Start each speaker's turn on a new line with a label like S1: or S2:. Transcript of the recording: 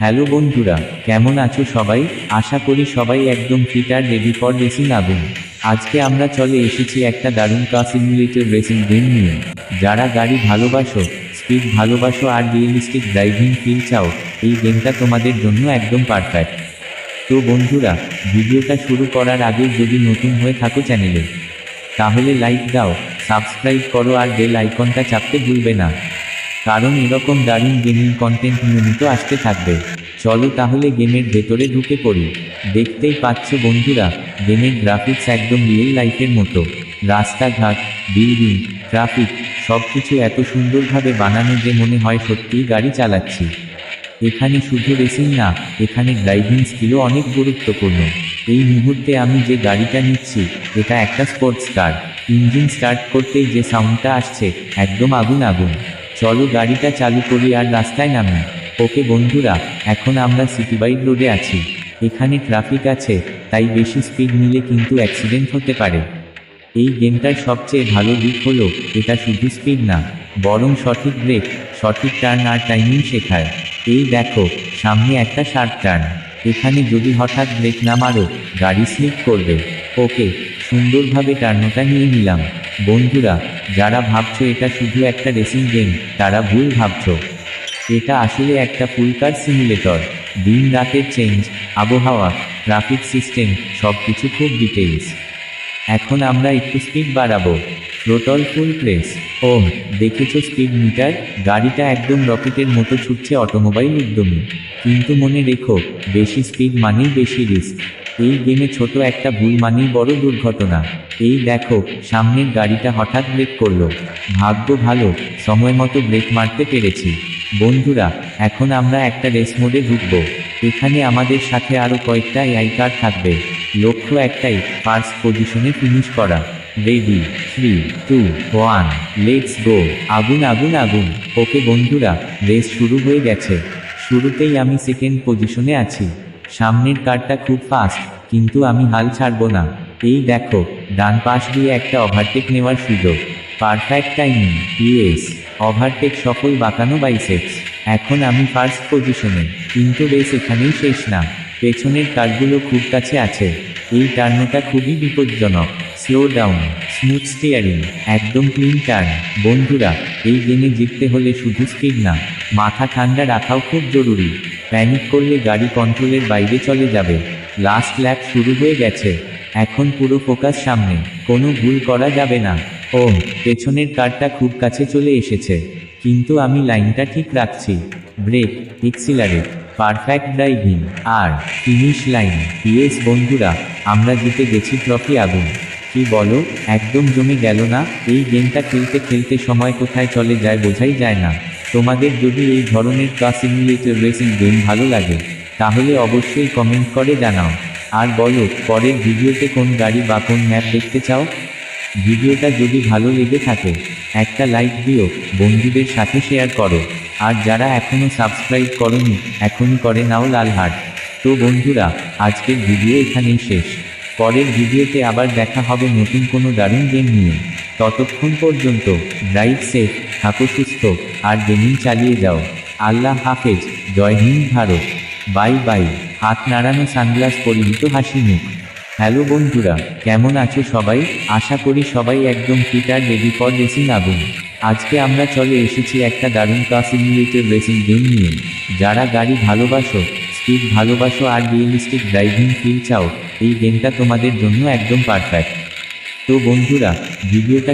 S1: Hello বন্ধুরা, কেমন আছো সবাই? আশা করি সবাই একদম ফিট আর রেডি ফর রেসিং আগুন। আজকে আমরা চলে এসেছি একটা দারুণ কার সিমুলেটর রেসিং গেম নিয়ে। যারা গাড়ি ভালোবাসো, স্পিড ভালোবাসো আর রিয়েলিস্টিক ড্রাইভিং ফিল চাও, এই গেমটা তোমাদের জন্য একদম পারফেক্ট। তো বন্ধুরা, ভিডিওটা শুরু করার আগে যদি নতুন হয়ে থাকো চ্যানেলে, তাহলে লাইক দাও, সাবস্ক্রাইব করো আর বেল আইকনটা চাপতে ভুলবে না, কারণ এরকম দারুণ গেমিং কন্টেন্ট নিয়মিত আসতে থাকবে। চলো তাহলে গেমের ভেতরে ঢুকে পড়ি। দেখতেই পাচ্ছ বন্ধুরা, গেমের গ্রাফিক্স একদম রিয়েল লাইফের মতো। রাস্তাঘাট, বিল্ডিং, ট্রাফিক সব কিছু এত সুন্দরভাবে বানানো যে মনে হয় সত্যিই গাড়ি চালাচ্ছি। এখানে শুধু রেসিং না, এখানে ড্রাইভিং স্কিলও অনেক গুরুত্বপূর্ণ। এই মুহূর্তে আমি যে গাড়িটা নিচ্ছি, এটা একটা স্পোর্টস কার। ইঞ্জিন স্টার্ট করতেই যে সাউন্ডটা আসছে, একদম আগুন আগুন। চলো গাড়িটা চালু করি আর রাস্তায় নামি। ওকে বন্ধুরা, এখন আমরা সিটি বাইক রোডে আছি। এখানে ট্রাফিক আছে, তাই বেশি স্পিড নিলে কিন্তু অ্যাক্সিডেন্ট হতে পারে। এই গেমটার সবচেয়ে ভালো দিক হলো, এটা শুধু স্পিড না, বরং সঠিক ব্রেক, সঠিক টার্ন আর টাইমিং শেখায়। এই দেখো, সামনে একটা শার্প টার্ন। এখানে যদি হঠাৎ ব্রেক না মারো, গাড়ি স্লিপ করবে। ওকে, সুন্দরভাবে টার্নটা নিয়ে নিলাম। বন্ধুরা, যারা ভাবছো এটা শুধু একটা রেসিং গেম, তারা ভুল ভাবছো। এটা আসলে একটা ফুল কার সিমুলেটর। দিন রাতের চেঞ্জ, আবহাওয়া, ট্রাফিক সিস্টেম সব কিছু খুব ডিটেইলস। এখন আমরা একটু স্পিড বাড়াবো। থ্রোটল ফুল প্রেস। ওহ, দেখেছো স্পিড মিটার? গাড়িটা একদম রকেটের মতো ছুটছে অটোমোবাইল উদ্যমী। কিন্তু মনে রেখো, বেশি স্পিড মানেই বেশি রিস্ক। এই গেমে ছোট একটা ভুল মানেই বড় দুর্ঘটনা। এই দেখো, সামনের গাড়িটা হঠাৎ ব্রেক করলো। ভাগ্য ভালো, সময় মতো ব্রেক মারতে পেরেছি। বন্ধুরা, এখন আমরা একটা রেস মোডে ঢুকবো। এখানে আমাদের সাথে আরও কয়েকটা এআই কার থাকবে। লক্ষ্য একটাই, ফার্স্ট পজিশনে ফিনিশ করা। Ready, 3, 2, 1, let's go. আগুন আগুন আগুন। ওকে বন্ধুরা, রেস শুরু হয়ে গেছে। শুরুতেই আমি সেকেন্ড পজিশনে আছি। সামনের কারটা খুব ফাস্ট, কিন্তু আমি হাল ছাড়বো না। এই দেখো, ডান পাশ দিয়ে একটা ওভারটেক নেওয়ার সুযোগ। Perfect timing, yes. ওভারটেক সফল, বাঁকানো বাইসেপস। এখন আমি ফার্স্ট পজিশনে, কিন্তু রেস এখানেই শেষ না। পেছনের কারগুলো খুব কাছে আছে। এই টার্নটা খুবই বিপজ্জনক। স্লো ডাউন, স্মুথ স্টিয়ারিং, একদম ক্লিন টার্ন। বন্ধুরা, এই গেমে জিততে হলে শুধু স্পিড না, মাথা ঠান্ডা রাখাও খুব জরুরি। প্যানিক করলে গাড়ি কন্ট্রোলের বাইরে চলে যাবে। লাস্ট ল্যাপ শুরু হয়ে গেছে। এখন পুরো ফোকাস সামনে, কোনো ভুল করা যাবে না। ওহ, পেছনের কারটা খুব কাছে চলে এসেছে, কিন্তু আমি লাইনটা ঠিক রাখছি। ব্রেক, এক্সিলারেট, পারফেক্ট ড্রাইভিং, আর ফিনিশ লাইন। ইয়েস বন্ধুরা, আমরা জিতে গেছি। ট্রফি আগুন। কি বলো, একদম জমে গেল না? এই গেমটা খেলতে খেলতে সময় কোথায় চলে যায় বোঝাই যায় না। তোমাদের যদি এই ধরনের কার সিমুলেটর রেসিং গেম ভালো লাগে, তাহলে অবশ্যই কমেন্ট করে জানাও। আর বলো, পরের ভিডিওতে কোন গাড়ি বা কোন ম্যাপ দেখতে চাও। ভিডিওটা যদি ভালো লেগে থাকে, একটা লাইক দিও, বন্ধুদের সাথে শেয়ার করো। আর যারা এখনও সাবস্ক্রাইব করোনি, এখনই করে নাও লাল হার্ট। তো বন্ধুরা, আজকের ভিডিও এখানেই শেষ। পরের ভিডিওতে আবার দেখা হবে নতুন কোনো দারুণ গেম নিয়ে। ততক্ষণ পর্যন্ত ড্রাইভ সেফ, থাকো সুস্থ, আর গেমিং চালিয়ে যাও। আল্লাহ হাফেজ, জয় হিন্দ ভারত। Bye bye. হাত নাড়ানো, সানগ্লাস পরিহিত হাসি মুখ। হ্যালো বন্ধুরা, কেমন আছো সবাই? আশা করি সবাই একদম ফিট আর রেডি ফর রেসিং আগুন। আজকে আমরা চলে এসেছি একটা দারুণ কার সিমুলেটর রেসিং গেম নিয়ে। যারা গাড়ি ভালোবাসো, স্পিড ভালোবাসো আর রিয়েলিস্টিক ড্রাইভিং ফিল চাও, এই গেমটা তোমাদের জন্য একদম পারফেক্ট। তো বন্ধুরা, ভিডিওটা